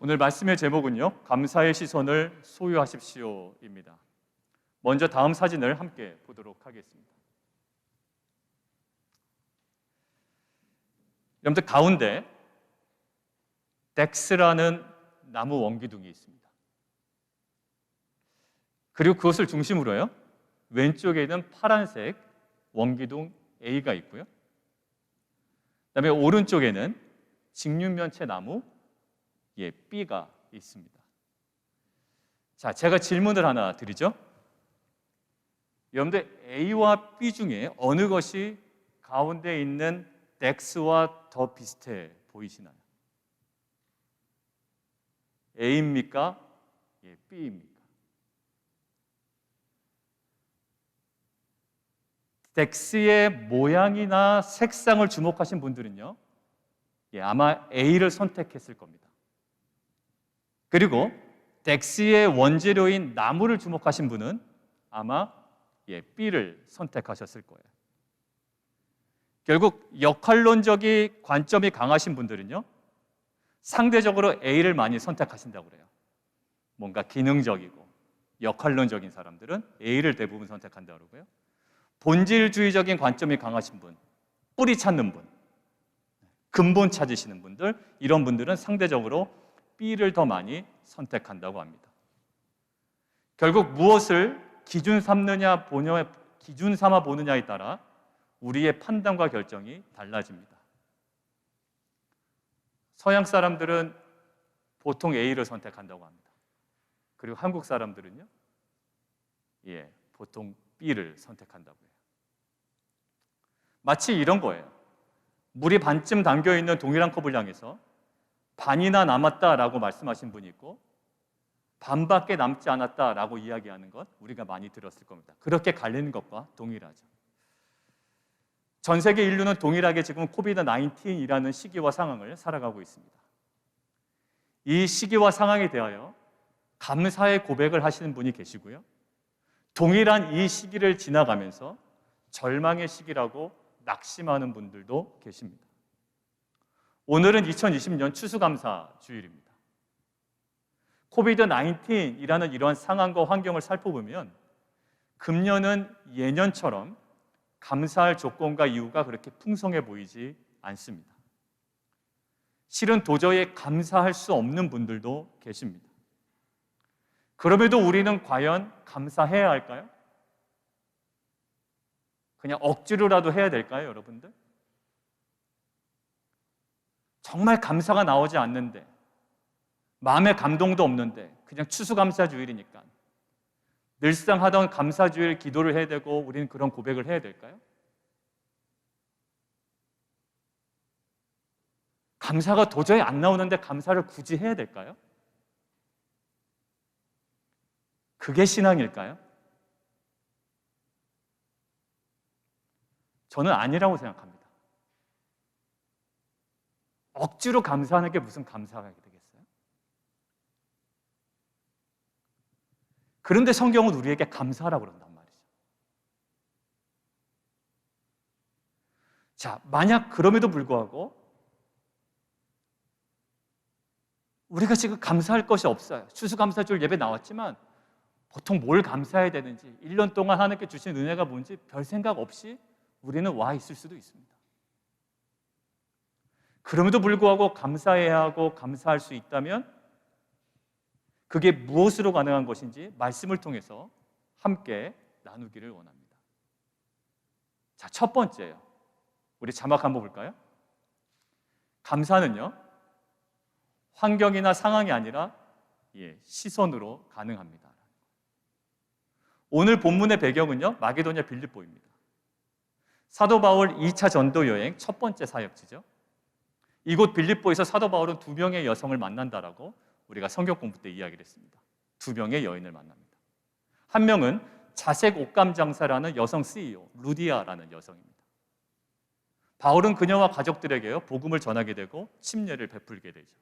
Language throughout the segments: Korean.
오늘 말씀의 제목은요, 감사의 시선을 소유하십시오입니다. 먼저 다음 사진을 함께 보도록 하겠습니다. 여러분들 가운데 덱스라는 나무 원기둥이 있습니다. 그리고 그것을 중심으로요, 왼쪽에는 파란색 원기둥 A가 있고요. 그다음에 오른쪽에는 직육면체 나무 B가 있습니다. 자, 제가 질문을 하나 드리죠. 여러분들 A와 B 중에 어느 것이 가운데 있는 덱스와 더 비슷해 보이시나요? A입니까? B입니까? 덱스의 모양이나 색상을 주목하신 분들은요, 아마 A를 선택했을 겁니다. 그리고 덱스의 원재료인 나무를 주목하신 분은 아마 B를 선택하셨을 거예요. 결국 역할론적인 관점이 강하신 분들은요, 상대적으로 A를 많이 선택하신다고 그래요. 뭔가 기능적이고 역할론적인 사람들은 A를 대부분 선택한다고 그러고요. 본질주의적인 관점이 강하신 분, 뿌리 찾는 분, 근본 찾으시는 분들, 이런 분들은 상대적으로 B를 더 많이 선택한다고 합니다. 결국 무엇을 기준 삼아 보느냐에 따라 우리의 판단과 결정이 달라집니다. 서양 사람들은 보통 A를 선택한다고 합니다. 그리고 한국 사람들은요, 보통 B를 선택한다고 해요. 마치 이런 거예요. 물이 반쯤 담겨있는 동일한 컵을 향해서 반이나 남았다라고 말씀하신 분이 있고 반밖에 남지 않았다라고 이야기하는 것, 우리가 많이 들었을 겁니다. 그렇게 갈리는 것과 동일하죠. 전 세계 인류는 동일하게 지금 코비드-19이라는 시기와 상황을 살아가고 있습니다. 이 시기와 상황에 대하여 감사의 고백을 하시는 분이 계시고요, 동일한 이 시기를 지나가면서 절망의 시기라고 낙심하는 분들도 계십니다. 오늘은 2020년 추수감사 주일입니다. 코비드-19이라는 이러한 상황과 환경을 살펴보면 금년은 예년처럼 감사할 조건과 이유가 그렇게 풍성해 보이지 않습니다. 실은 도저히 감사할 수 없는 분들도 계십니다. 그럼에도 우리는 과연 감사해야 할까요? 그냥 억지로라도 해야 될까요, 여러분들? 정말 감사가 나오지 않는데, 마음의 감동도 없는데 그냥 추수감사주일이니까 늘상 하던 감사주일 기도를 해야 되고 우리는 그런 고백을 해야 될까요? 감사가 도저히 안 나오는데 감사를 굳이 해야 될까요? 그게 신앙일까요? 저는 아니라고 생각합니다. 억지로 감사하는 게 무슨 감사가 되겠어요? 그런데 성경은 우리에게 감사하라고 그런단 말이죠. 자, 만약 그럼에도 불구하고 우리가 지금 감사할 것이 없어요. 추수감사주일 예배 나왔지만 보통 뭘 감사해야 되는지, 1년 동안 하나님께 주신 은혜가 뭔지 별 생각 없이 우리는 와 있을 수도 있습니다. 그럼에도 불구하고 감사해야 하고 감사할 수 있다면 그게 무엇으로 가능한 것인지 말씀을 통해서 함께 나누기를 원합니다. 자, 첫 번째요. 우리 자막 한번 볼까요? 감사는요, 환경이나 상황이 아니라 시선으로 가능합니다. 오늘 본문의 배경은요, 마게도냐 빌립보입니다. 사도 바울 2차 전도 여행 첫 번째 사역지죠. 이곳 빌립보에서 사도 바울은 2명의 여성을 만난다라고 우리가 성경 공부 때 이야기를 했습니다. 2명의 여인을 만납니다. 한 명은 자색 옷감 장사라는 여성 CEO 루디아라는 여성입니다. 바울은 그녀와 가족들에게요, 복음을 전하게 되고 침례를 베풀게 되죠.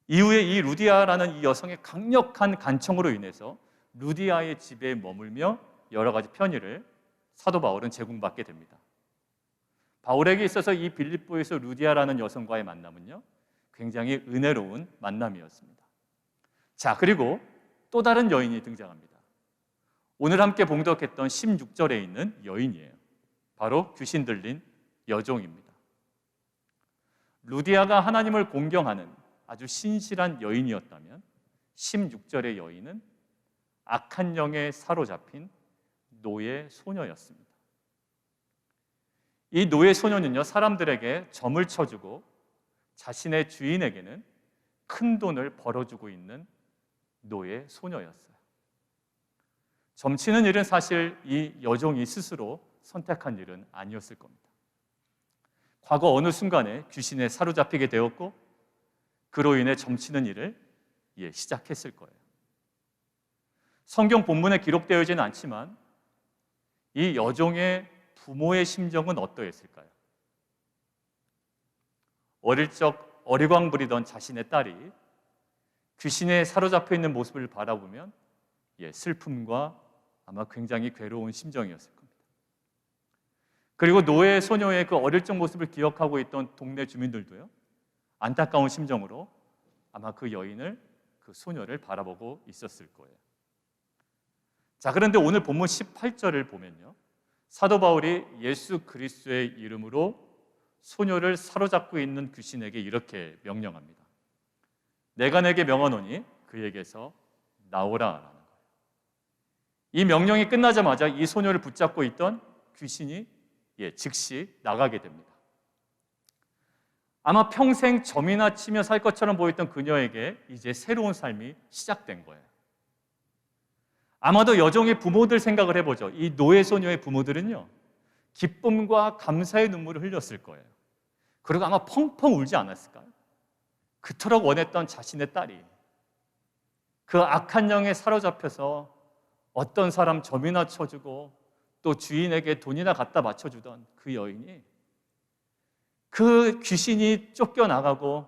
이후에 이 루디아라는 이 여성의 강력한 간청으로 인해서 루디아의 집에 머물며 여러 가지 편의를 사도 바울은 제공받게 됩니다. 바울에게 있어서 이 빌립보에서 루디아라는 여성과의 만남은요, 굉장히 은혜로운 만남이었습니다. 자, 그리고 또 다른 여인이 등장합니다. 오늘 함께 봉독했던 16절에 있는 여인이에요. 바로 귀신 들린 여종입니다. 루디아가 하나님을 공경하는 아주 신실한 여인이었다면 16절의 여인은 악한 영에 사로잡힌 노예 소녀였습니다. 이 노예 소녀는요, 사람들에게 점을 쳐주고 자신의 주인에게는 큰 돈을 벌어주고 있는 노예 소녀였어요. 점치는 일은 사실 이 여종이 스스로 선택한 일은 아니었을 겁니다. 과거 어느 순간에 귀신에 사로잡히게 되었고 그로 인해 점치는 일을 시작했을 거예요. 성경 본문에 기록되어 있지는 않지만 이 여종의 부모의 심정은 어떠했을까요? 어릴 적 어리광 부리던 자신의 딸이 귀신에 사로잡혀 있는 모습을 바라보면 슬픔과 아마 굉장히 괴로운 심정이었을 겁니다. 그리고 노예 소녀의 그 어릴 적 모습을 기억하고 있던 동네 주민들도요, 안타까운 심정으로 아마 그 여인을, 그 소녀를 바라보고 있었을 거예요. 자, 그런데 오늘 본문 18절을 보면요, 사도 바울이 예수 그리스도의 이름으로 소녀를 사로잡고 있는 귀신에게 이렇게 명령합니다. 내가 내게 명하노니 그에게서 나오라라는 거예요. 이 명령이 끝나자마자 이 소녀를 붙잡고 있던 귀신이 즉시 나가게 됩니다. 아마 평생 점이나 치며 살 것처럼 보였던 그녀에게 이제 새로운 삶이 시작된 거예요. 아마도 여종의 부모들 생각을 해보죠. 이 노예 소녀의 부모들은요, 기쁨과 감사의 눈물을 흘렸을 거예요. 그리고 아마 펑펑 울지 않았을까요? 그토록 원했던 자신의 딸이 그 악한 영에 사로잡혀서 어떤 사람 점이나 쳐주고 또 주인에게 돈이나 갖다 바쳐주던 그 여인이, 그 귀신이 쫓겨나가고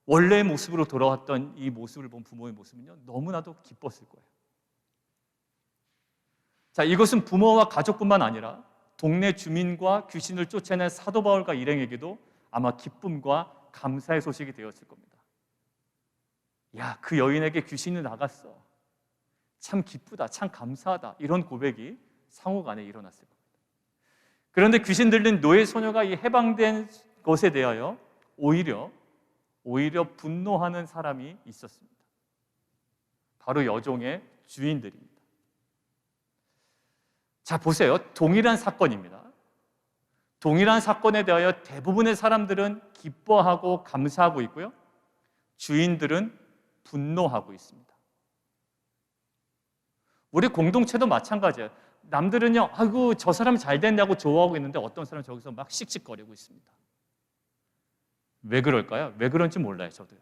원래의 모습으로 돌아왔던 이 모습을 본 부모의 모습은요, 너무나도 기뻤을 거예요. 자, 이것은 부모와 가족뿐만 아니라 동네 주민과 귀신을 쫓아낸 사도 바울과 일행에게도 아마 기쁨과 감사의 소식이 되었을 겁니다. 야, 그 여인에게 귀신이 나갔어. 참 기쁘다, 참 감사하다. 이런 고백이 상호 간에 일어났을 겁니다. 그런데 귀신 들린 노예 소녀가 이 해방된 것에 대하여 오히려 분노하는 사람이 있었습니다. 바로 여종의 주인들입니다. 자, 보세요. 동일한 사건입니다. 동일한 사건에 대하여 대부분의 사람들은 기뻐하고 감사하고 있고요, 주인들은 분노하고 있습니다. 우리 공동체도 마찬가지예요. 남들은요, 아이고 저 사람 잘 됐냐고 좋아하고 있는데 어떤 사람은 저기서 막 씩씩거리고 있습니다. 왜 그럴까요? 왜 그런지 몰라요, 저도요.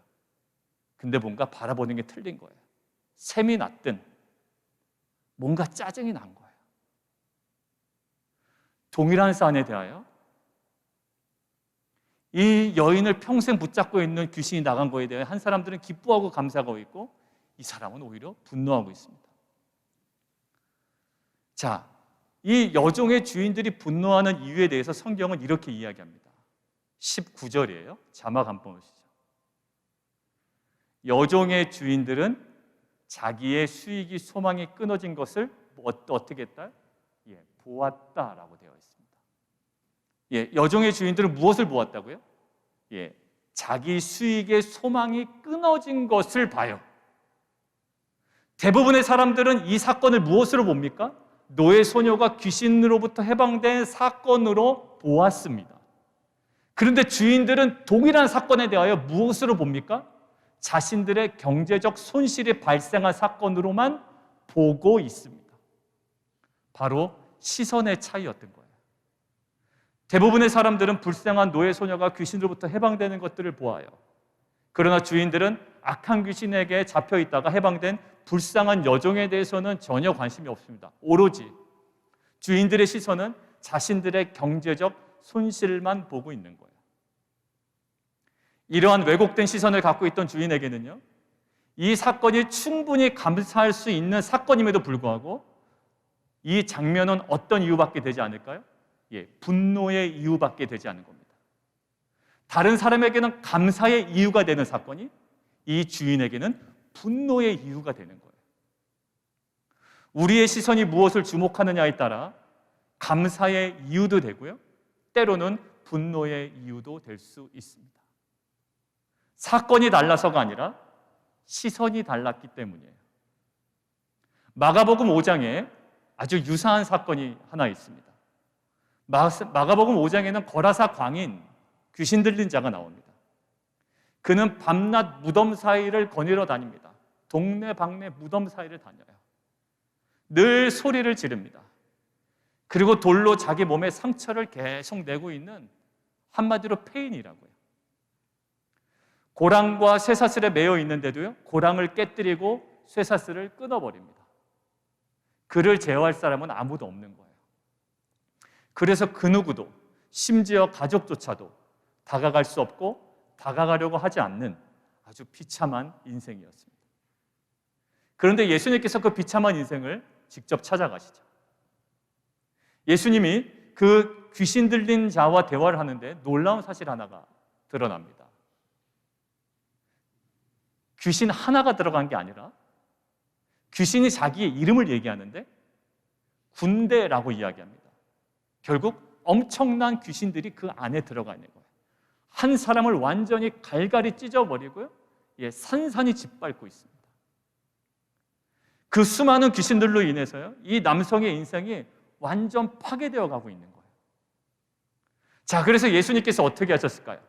근데 뭔가 바라보는 게 틀린 거예요. 셈이 났든 뭔가 짜증이 난 거예요. 동일한 사안에 대하여 이 여인을 평생 붙잡고 있는 귀신이 나간 거에 대해 한 사람들은 기뻐하고 감사하고 있고, 이 사람은 오히려 분노하고 있습니다. 자, 이 여종의 주인들이 분노하는 이유에 대해서 성경은 이렇게 이야기합니다. 19절이에요. 자막 한번 보시죠. 여종의 주인들은 자기의 수익이 소망이 끊어진 것을 어떻게 했다? 보았다라고 되어 있습니다. 여종의 주인들은 무엇을 보았다고요? 자기 수익의 소망이 끊어진 것을 봐요. 대부분의 사람들은 이 사건을 무엇으로 봅니까? 노예 소녀가 귀신으로부터 해방된 사건으로 보았습니다. 그런데 주인들은 동일한 사건에 대하여 무엇으로 봅니까? 자신들의 경제적 손실이 발생한 사건으로만 보고 있습니다. 바로 시선의 차이였던 거예요. 대부분의 사람들은 불쌍한 노예 소녀가 귀신으로부터 해방되는 것들을 보아요. 그러나 주인들은 악한 귀신에게 잡혀 있다가 해방된 불쌍한 여종에 대해서는 전혀 관심이 없습니다. 오로지 주인들의 시선은 자신들의 경제적 손실만 보고 있는 거예요. 이러한 왜곡된 시선을 갖고 있던 주인에게는요, 이 사건이 충분히 감사할 수 있는 사건임에도 불구하고 이 장면은 어떤 이유밖에 되지 않을까요? 분노의 이유밖에 되지 않은 겁니다. 다른 사람에게는 감사의 이유가 되는 사건이 이 주인에게는 분노의 이유가 되는 거예요. 우리의 시선이 무엇을 주목하느냐에 따라 감사의 이유도 되고요, 때로는 분노의 이유도 될 수 있습니다. 사건이 달라서가 아니라 시선이 달랐기 때문이에요. 마가복음 5장에 아주 유사한 사건이 하나 있습니다. 마가복음 5장에는 거라사 광인, 귀신 들린 자가 나옵니다. 그는 밤낮 무덤 사이를 거닐어 다닙니다. 동네방네 무덤 사이를 다녀요. 늘 소리를 지릅니다. 그리고 돌로 자기 몸에 상처를 계속 내고 있는, 한마디로 폐인이라고요. 고랑과 쇠사슬에 매여 있는데도요, 고랑을 깨뜨리고 쇠사슬을 끊어버립니다. 그를 제어할 사람은 아무도 없는 거예요. 그래서 그 누구도, 심지어 가족조차도 다가갈 수 없고 다가가려고 하지 않는 아주 비참한 인생이었습니다. 그런데 예수님께서 그 비참한 인생을 직접 찾아가시죠. 예수님이 그 귀신 들린 자와 대화를 하는데 놀라운 사실 하나가 드러납니다. 귀신 하나가 들어간 게 아니라 귀신이 자기의 이름을 얘기하는데 군대라고 이야기합니다. 결국 엄청난 귀신들이 그 안에 들어가 있는 거예요. 한 사람을 완전히 갈갈이 찢어버리고요, 산산이 짓밟고 있습니다. 그 수많은 귀신들로 인해서요, 이 남성의 인생이 완전 파괴되어 가고 있는 거예요. 자, 그래서 예수님께서 어떻게 하셨을까요?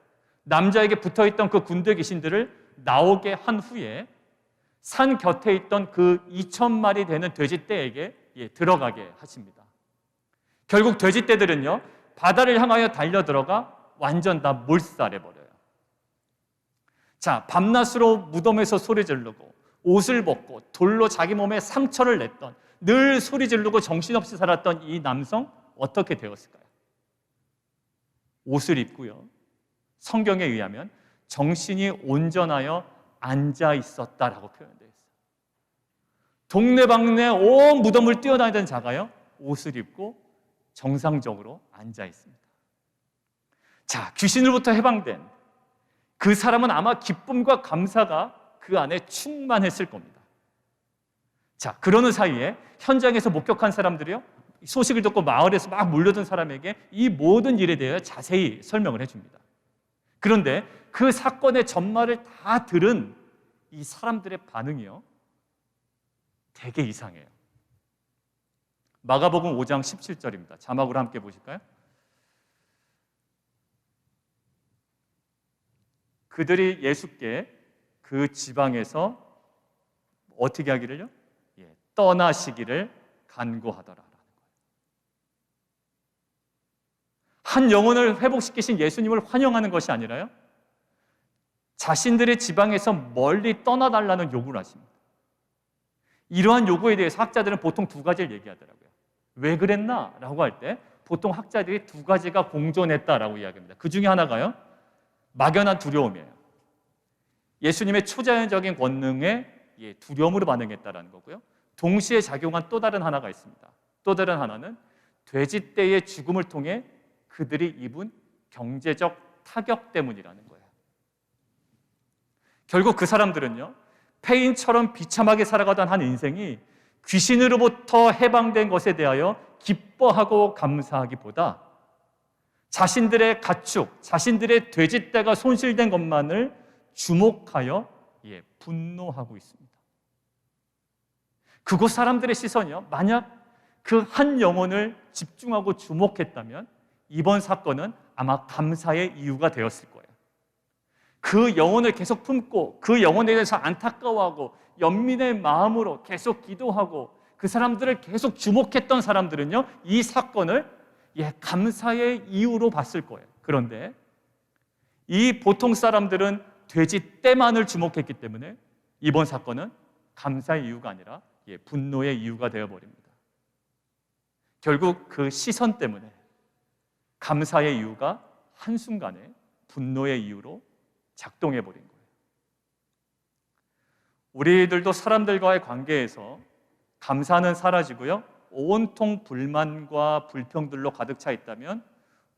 남자에게 붙어있던 그 군대 귀신들을 나오게 한 후에 산 곁에 있던 그 2,000마리 되는 돼지떼에게 들어가게 하십니다. 결국 돼지떼들은요, 바다를 향하여 달려들어가 완전 다 몰살해버려요. 자, 밤낮으로 무덤에서 소리 지르고 옷을 벗고 돌로 자기 몸에 상처를 냈던, 늘 소리 지르고 정신없이 살았던 이 남성, 어떻게 되었을까요? 옷을 입고요, 성경에 의하면 정신이 온전하여 앉아 있었다라고 표현되어 있어요. 동네방네 온 무덤을 뛰어다니던 자가요, 옷을 입고 정상적으로 앉아 있습니다. 자, 귀신으로부터 해방된 그 사람은 아마 기쁨과 감사가 그 안에 충만했을 겁니다. 자, 그러는 사이에 현장에서 목격한 사람들이요, 소식을 듣고 마을에서 막 몰려든 사람에게 이 모든 일에 대해 자세히 설명을 해줍니다. 그런데 그 사건의 전말을 다 들은 이 사람들의 반응이요, 되게 이상해요. 마가복음 5장 17절입니다. 자막으로 함께 보실까요? 그들이 예수께 그 지방에서 어떻게 하기를요? 떠나시기를 간구하더라. 한 영혼을 회복시키신 예수님을 환영하는 것이 아니라요, 자신들의 지방에서 멀리 떠나달라는 요구를 하십니다. 이러한 요구에 대해서 학자들은 보통 두 가지를 얘기하더라고요. 왜 그랬나? 라고 할 때 보통 학자들이 두 가지가 공존했다라고 이야기합니다. 그 중에 하나가요, 막연한 두려움이에요. 예수님의 초자연적인 권능에 두려움으로 반응했다라는 거고요. 동시에 작용한 또 다른 하나가 있습니다. 또 다른 하나는 돼지떼의 죽음을 통해 그들이 입은 경제적 타격 때문이라는 거예요. 결국 그 사람들은요, 폐인처럼 비참하게 살아가던 한 인생이 귀신으로부터 해방된 것에 대하여 기뻐하고 감사하기보다 자신들의 가축, 자신들의 돼지떼가 손실된 것만을 주목하여 분노하고 있습니다. 그곳 사람들의 시선이요, 만약 그 한 영혼을 집중하고 주목했다면 이번 사건은 아마 감사의 이유가 되었을 거예요. 그 영혼을 계속 품고 그 영혼에 대해서 안타까워하고 연민의 마음으로 계속 기도하고 그 사람들을 계속 주목했던 사람들은요, 이 사건을 감사의 이유로 봤을 거예요. 그런데 이 보통 사람들은 돼지 떼만을 주목했기 때문에 이번 사건은 감사의 이유가 아니라 분노의 이유가 되어버립니다. 결국 그 시선 때문에 감사의 이유가 한순간에 분노의 이유로 작동해버린 거예요. 우리들도 사람들과의 관계에서 감사는 사라지고요, 온통 불만과 불평들로 가득 차 있다면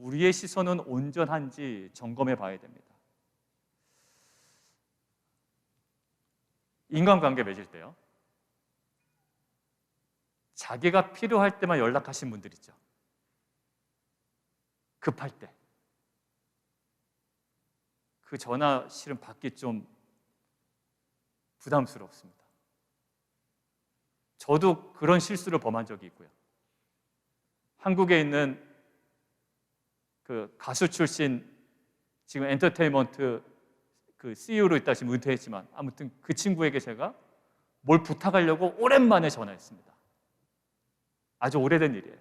우리의 시선은 온전한지 점검해 봐야 됩니다. 인간관계 맺을 때요, 자기가 필요할 때만 연락하신 분들 있죠. 급할 때. 그 전화 실은 받기 좀 부담스럽습니다. 저도 그런 실수를 범한 적이 있고요. 한국에 있는 그 가수 출신, 지금 엔터테인먼트 그 CEO로 있다 지금 은퇴했지만, 아무튼 그 친구에게 제가 뭘 부탁하려고 오랜만에 전화했습니다. 아주 오래된 일이에요.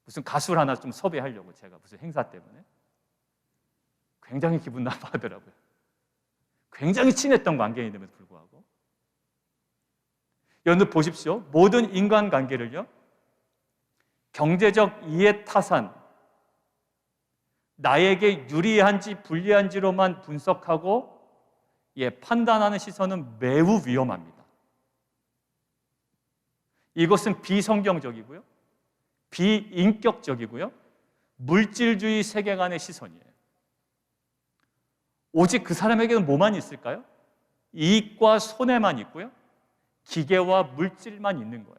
무슨 가수를 하나 좀 섭외하려고, 제가 무슨 행사 때문에. 굉장히 기분 나빠하더라고요. 굉장히 친했던 관계인데도 불구하고. 여러분 보십시오. 모든 인간관계를요, 경제적 이해타산, 나에게 유리한지 불리한지로만 분석하고 판단하는 시선은 매우 위험합니다. 이것은 비성경적이고요, 비인격적이고요, 물질주의 세계관의 시선이에요. 오직 그 사람에게는 뭐만 있을까요? 이익과 손해만 있고요, 기계와 물질만 있는 거예요.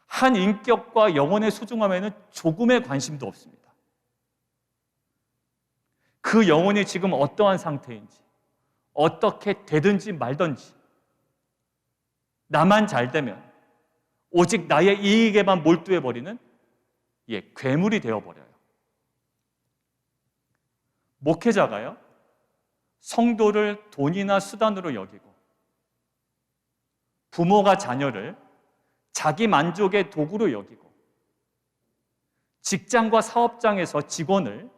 한 인격과 영혼의 소중함에는 조금의 관심도 없습니다. 그 영혼이 지금 어떠한 상태인지, 어떻게 되든지 말든지, 나만 잘 되면 오직 나의 이익에만 몰두해버리는 괴물이 되어버려요. 목회자가요, 성도를 돈이나 수단으로 여기고, 부모가 자녀를 자기 만족의 도구로 여기고, 직장과 사업장에서 직원을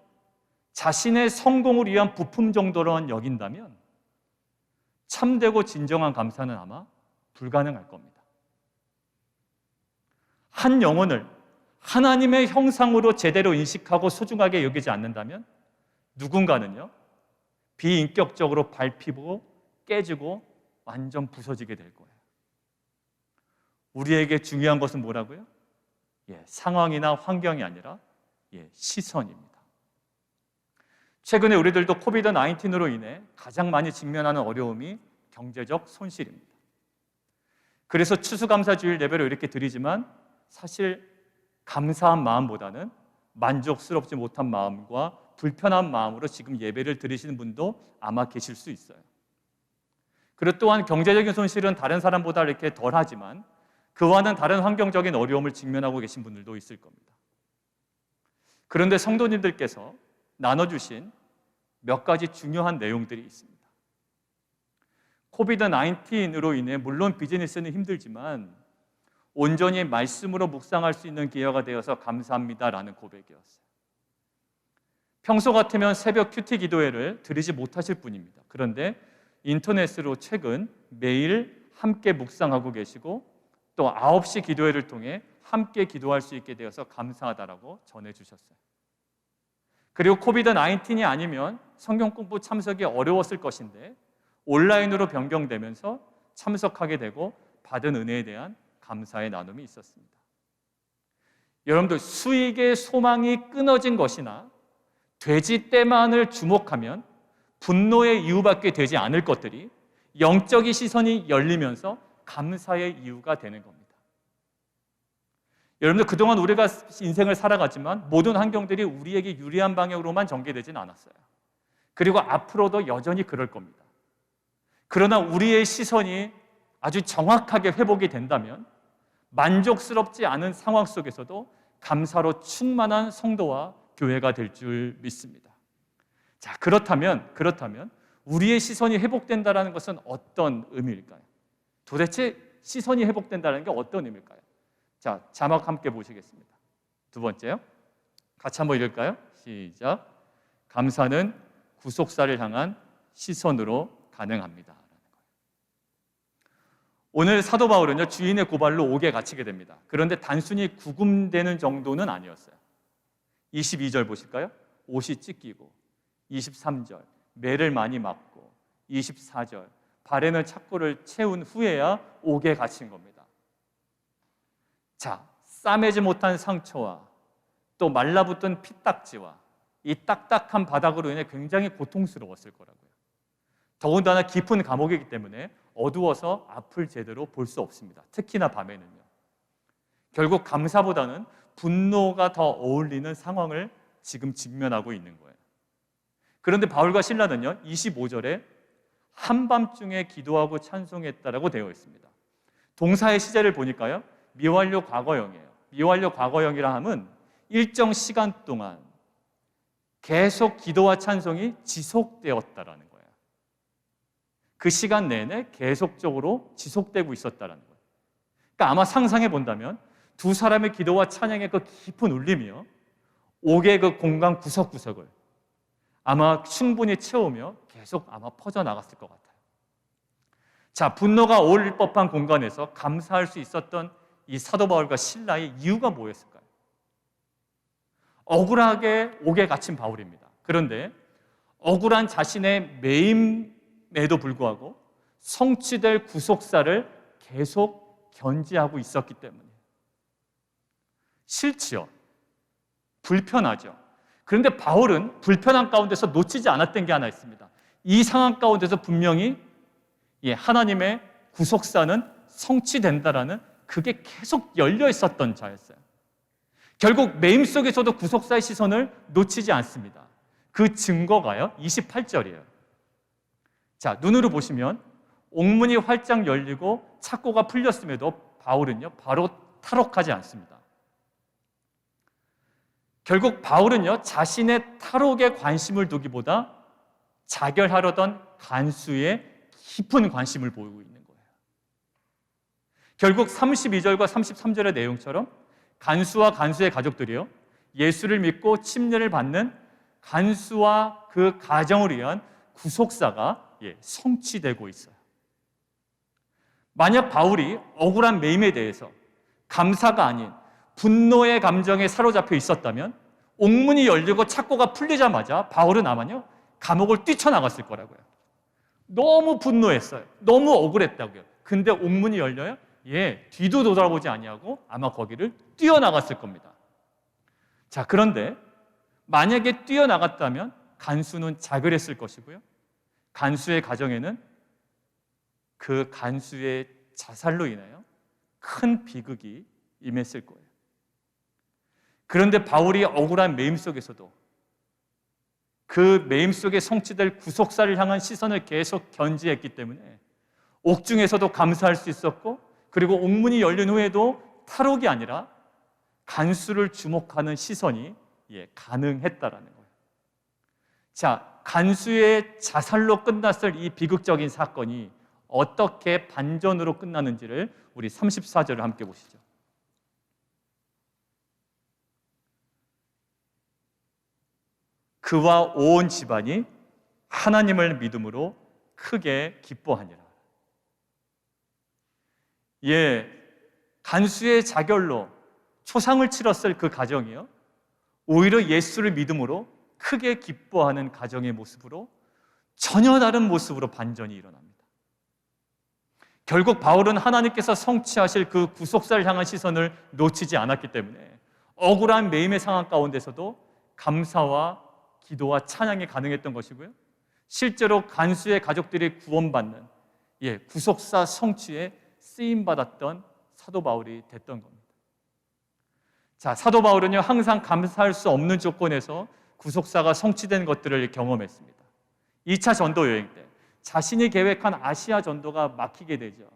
자신의 성공을 위한 부품 정도로만 여긴다면 참되고 진정한 감사는 아마 불가능할 겁니다. 한 영혼을 하나님의 형상으로 제대로 인식하고 소중하게 여기지 않는다면 누군가는요, 비인격적으로 밟히고 깨지고 완전 부서지게 될 거예요. 우리에게 중요한 것은 뭐라고요? 상황이나 환경이 아니라 시선입니다. 최근에 우리들도 코비드-19로 인해 가장 많이 직면하는 어려움이 경제적 손실입니다. 그래서 추수감사주일 예배를 이렇게 드리지만 사실 감사한 마음보다는 만족스럽지 못한 마음과 불편한 마음으로 지금 예배를 드리시는 분도 아마 계실 수 있어요. 그리고 또한 경제적인 손실은 다른 사람보다 이렇게 덜하지만 그와는 다른 환경적인 어려움을 직면하고 계신 분들도 있을 겁니다. 그런데 성도님들께서 나눠주신 몇 가지 중요한 내용들이 있습니다. 코비드-19로 인해 물론 비즈니스는 힘들지만 온전히 말씀으로 묵상할 수 있는 기회가 되어서 감사합니다라는 고백이었어요. 평소 같으면 새벽 큐티 기도회를 드리지 못하실 분입니다. 그런데 인터넷으로 최근 매일 함께 묵상하고 계시고 또 9시 기도회를 통해 함께 기도할 수 있게 되어서 감사하다라고 전해주셨어요. 그리고 코비드-19이 아니면 성경 공부 참석이 어려웠을 것인데 온라인으로 변경되면서 참석하게 되고 받은 은혜에 대한 감사의 나눔이 있었습니다. 여러분들, 수익의 소망이 끊어진 것이나 돼지 떼만을 주목하면 분노의 이유밖에 되지 않을 것들이 영적인 시선이 열리면서 감사의 이유가 되는 겁니다. 여러분들, 그동안 우리가 인생을 살아갔지만 모든 환경들이 우리에게 유리한 방향으로만 전개되지는 않았어요. 그리고 앞으로도 여전히 그럴 겁니다. 그러나 우리의 시선이 아주 정확하게 회복이 된다면 만족스럽지 않은 상황 속에서도 감사로 충만한 성도와 교회가 될 줄 믿습니다. 자, 그렇다면 우리의 시선이 회복된다는 것은 어떤 의미일까요? 도대체 시선이 회복된다는 게 어떤 의미일까요? 자, 자막 함께 보시겠습니다. 두 번째요. 같이 한번 읽을까요? 시작. 감사는 구속사를 향한 시선으로 가능합니다. 오늘 사도 바울은요, 주인의 고발로 옥에 갇히게 됩니다. 그런데 단순히 구금되는 정도는 아니었어요. 22절 보실까요? 옷이 찢기고, 23절 매를 많이 맞고, 24절 발에는 착고를 채운 후에야 옥에 갇힌 겁니다. 자, 싸매지 못한 상처와 또 말라붙은 피딱지와 이 딱딱한 바닥으로 인해 굉장히 고통스러웠을 거라고요. 더군다나 깊은 감옥이기 때문에 어두워서 앞을 제대로 볼 수 없습니다. 특히나 밤에는요. 결국 감사보다는 분노가 더 어울리는 상황을 지금 직면하고 있는 거예요. 그런데 바울과 실라는요, 25절에 한밤중에 기도하고 찬송했다라고 되어 있습니다. 동사의 시제를 보니까요, 미완료 과거형이에요. 미완료 과거형이라 함은 일정 시간 동안 계속 기도와 찬송이 지속되었다라는 거예요. 그 시간 내내 계속적으로 지속되고 있었다라는 거예요. 그러니까 아마 상상해 본다면 두 사람의 기도와 찬양의 그 깊은 울림이요, 옥의 그 공간 구석구석을 아마 충분히 채우며 계속 아마 퍼져나갔을 것 같아요. 자, 분노가 어울릴 법한 공간에서 감사할 수 있었던 이 사도 바울과 실라의 이유가 뭐였을까요? 억울하게 옥에 갇힌 바울입니다. 그런데 억울한 자신의 매임에도 불구하고 성취될 구속사를 계속 견지하고 있었기 때문에 싫지요. 불편하죠. 그런데 바울은 불편한 가운데서 놓치지 않았던 게 하나 있습니다. 이 상황 가운데서 분명히 하나님의 구속사는 성취된다라는 그게 계속 열려 있었던 자였어요. 결국 매임 속에서도 구속사의 시선을 놓치지 않습니다. 그 증거가요, 28절이에요. 자, 눈으로 보시면 옥문이 활짝 열리고 착고가 풀렸음에도 바울은요, 바로 탈옥하지 않습니다. 결국 바울은요, 자신의 탈옥에 관심을 두기보다 자결하려던 간수에 깊은 관심을 보이고 있는 거예요. 결국 32절과 33절의 내용처럼 간수와 간수의 가족들이요, 예수를 믿고 침례를 받는 간수와 그 가정을 위한 구속사가 성취되고 있어요. 만약 바울이 억울한 매임에 대해서 감사가 아닌 분노의 감정에 사로잡혀 있었다면 옥문이 열리고 착고가 풀리자마자 바울은 아마요, 감옥을 뛰쳐나갔을 거라고요. 너무 분노했어요. 너무 억울했다고요. 근데 옥문이 열려요? 뒤도 돌아보지 아니하고 아마 거기를 뛰어나갔을 겁니다. 자, 그런데 만약에 뛰어나갔다면 간수는 자결했을 것이고요, 간수의 가정에는 그 간수의 자살로 인하여 큰 비극이 임했을 거예요. 그런데 바울이 억울한 매임 속에서도 그 매임 속에 성취될 구속사를 향한 시선을 계속 견지했기 때문에 옥중에서도 감사할 수 있었고, 그리고 옥문이 열린 후에도 탈옥이 아니라 간수를 주목하는 시선이 가능했다라는 거예요. 자, 간수의 자살로 끝났을 이 비극적인 사건이 어떻게 반전으로 끝나는지를 우리 34절을 함께 보시죠. 그와 온 집안이 하나님을 믿음으로 크게 기뻐하니라. 간수의 자결로 초상을 치렀을 그 가정이요, 오히려 예수를 믿음으로 크게 기뻐하는 가정의 모습으로 전혀 다른 모습으로 반전이 일어납니다. 결국 바울은 하나님께서 성취하실 그 구속사를 향한 시선을 놓치지 않았기 때문에 억울한 매임의 상황 가운데서도 감사와 기도와 찬양이 가능했던 것이고요, 실제로 간수의 가족들이 구원받는 구속사 성취에 쓰임받았던 사도 바울이 됐던 겁니다. 자, 사도 바울은요, 항상 감사할 수 없는 조건에서 구속사가 성취된 것들을 경험했습니다. 2차 전도 여행 때 자신이 계획한 아시아 전도가 막히게 되죠.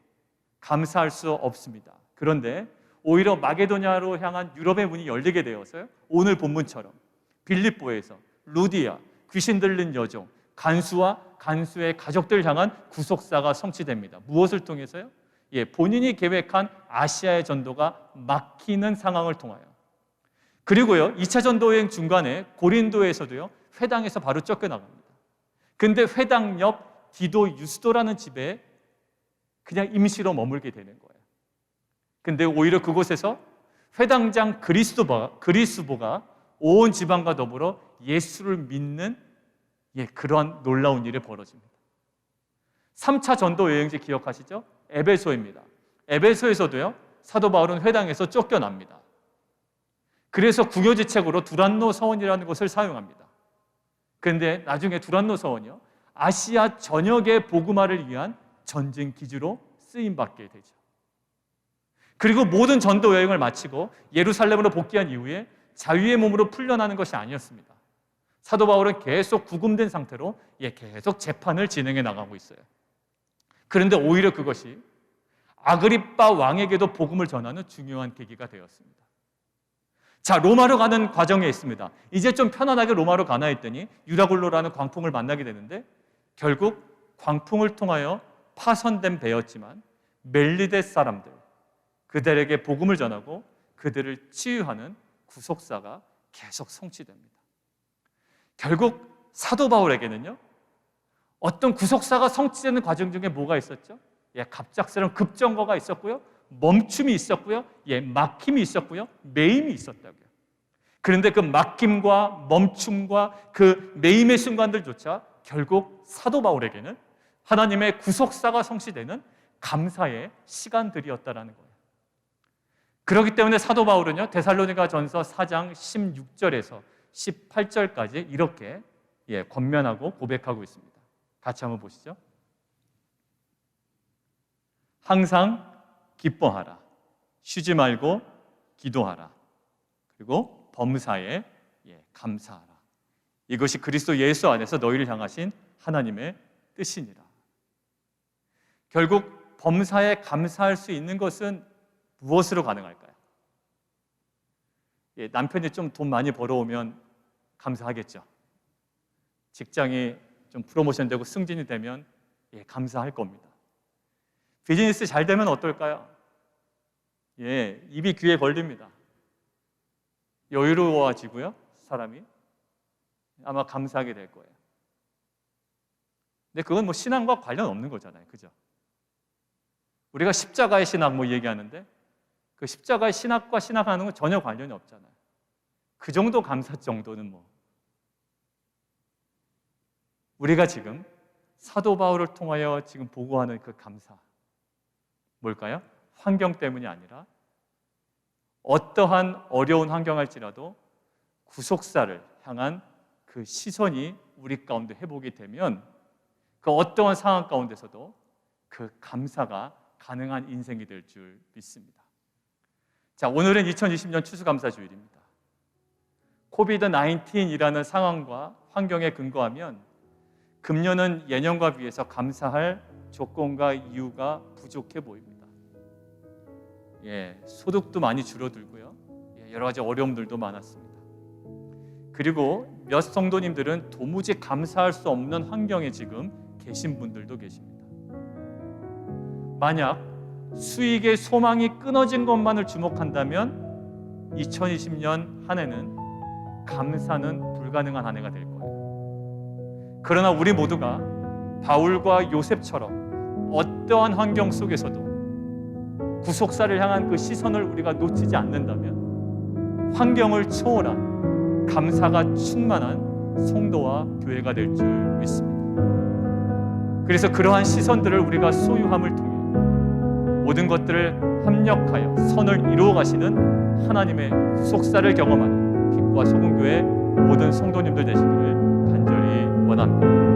감사할 수 없습니다. 그런데 오히려 마게도냐로 향한 유럽의 문이 열리게 되어서요, 오늘 본문처럼 빌립보에서 루디아, 귀신 들린 여종, 간수와 간수의 가족들 향한 구속사가 성취됩니다. 무엇을 통해서요? 본인이 계획한 아시아의 전도가 막히는 상황을 통하여. 그리고요, 2차 전도 여행 중간에 고린도에서도요, 회당에서 바로 쫓겨나갑니다. 근데 회당 옆 디도 유스도라는 집에 그냥 임시로 머물게 되는 거예요. 근데 오히려 그곳에서 회당장 그리스보가 온 지방과 더불어 예수를 믿는 그런 놀라운 일이 벌어집니다. 3차 전도 여행지 기억하시죠? 에베소입니다. 에베소에서도요, 사도 바울은 회당에서 쫓겨납니다. 그래서 궁여지책으로 두란노 서원이라는 것을 사용합니다. 그런데 나중에 두란노 서원이요, 아시아 전역의 복음화를 위한 전쟁 기지로 쓰임받게 되죠. 그리고 모든 전도 여행을 마치고 예루살렘으로 복귀한 이후에 자유의 몸으로 풀려나는 것이 아니었습니다. 사도 바울은 계속 구금된 상태로 계속 재판을 진행해 나가고 있어요. 그런데 오히려 그것이 아그리빠 왕에게도 복음을 전하는 중요한 계기가 되었습니다. 자, 로마로 가는 과정에 있습니다. 이제 좀 편안하게 로마로 가나 했더니 유라굴로라는 광풍을 만나게 되는데, 결국 광풍을 통하여 파손된 배였지만 멜리데 사람들, 그들에게 복음을 전하고 그들을 치유하는 구속사가 계속 성취됩니다. 결국 사도 바울에게는요, 어떤 구속사가 성취되는 과정 중에 뭐가 있었죠? 갑작스러운 급정거가 있었고요, 멈춤이 있었고요, 막힘이 있었고요, 매임이 있었다고요. 그런데 그 막힘과 멈춤과 그 매임의 순간들조차 결국 사도 바울에게는 하나님의 구속사가 성취되는 감사의 시간들이었다라는 거예요. 그렇기 때문에 사도 바울은요, 데살로니가전서 4장 16절에서 18절까지 이렇게 권면하고 고백하고 있습니다. 같이 한번 보시죠. 항상 기뻐하라. 쉬지 말고 기도하라. 그리고 범사에 감사하라. 이것이 그리스도 예수 안에서 너희를 향하신 하나님의 뜻이니라. 결국 범사에 감사할 수 있는 것은 무엇으로 가능할까요? 남편이 좀 돈 많이 벌어오면 감사하겠죠. 직장이 좀 프로모션 되고 승진이 되면 감사할 겁니다. 비즈니스 잘 되면 어떨까요? 입이 귀에 걸립니다. 여유로워지고요, 사람이 아마 감사하게 될 거예요. 근데 그건 신앙과 관련 없는 거잖아요, 그죠? 우리가 십자가의 신학 얘기하는데 그 십자가의 신학과 신학하는 건 전혀 관련이 없잖아요. 그 정도 감사 정도는 우리가 지금 사도 바울을 통하여 지금 보고하는 그 감사, 뭘까요? 환경 때문이 아니라 어떠한 어려운 환경할지라도 구속사를 향한 그 시선이 우리 가운데 회복이 되면 그 어떠한 상황 가운데서도 그 감사가 가능한 인생이 될 줄 믿습니다. 자, 오늘은 2020년 추수감사주일입니다. 코비드-19이라는 상황과 환경에 근거하면 금년은 예년과 비해서 감사할 조건과 이유가 부족해 보입니다. 소득도 많이 줄어들고요, 여러 가지 어려움들도 많았습니다. 그리고 몇 성도님들은 도무지 감사할 수 없는 환경에 지금 계신 분들도 계십니다. 만약 수익의 소망이 끊어진 것만을 주목한다면 2020년 한 해는 감사는 불가능한 한 해가 될 거예요. 그러나 우리 모두가 바울과 요셉처럼 어떠한 환경 속에서도 구속사를 향한 그 시선을 우리가 놓치지 않는다면 환경을 초월한 감사가 충만한 성도와 교회가 될 줄 믿습니다. 그래서 그러한 시선들을 우리가 소유함을 통해 모든 것들을 합력하여 선을 이루어 가시는 하나님의 구속사를 경험하는 빛과 소금교회 모든 성도님들 되시기를 간절히 원합니다.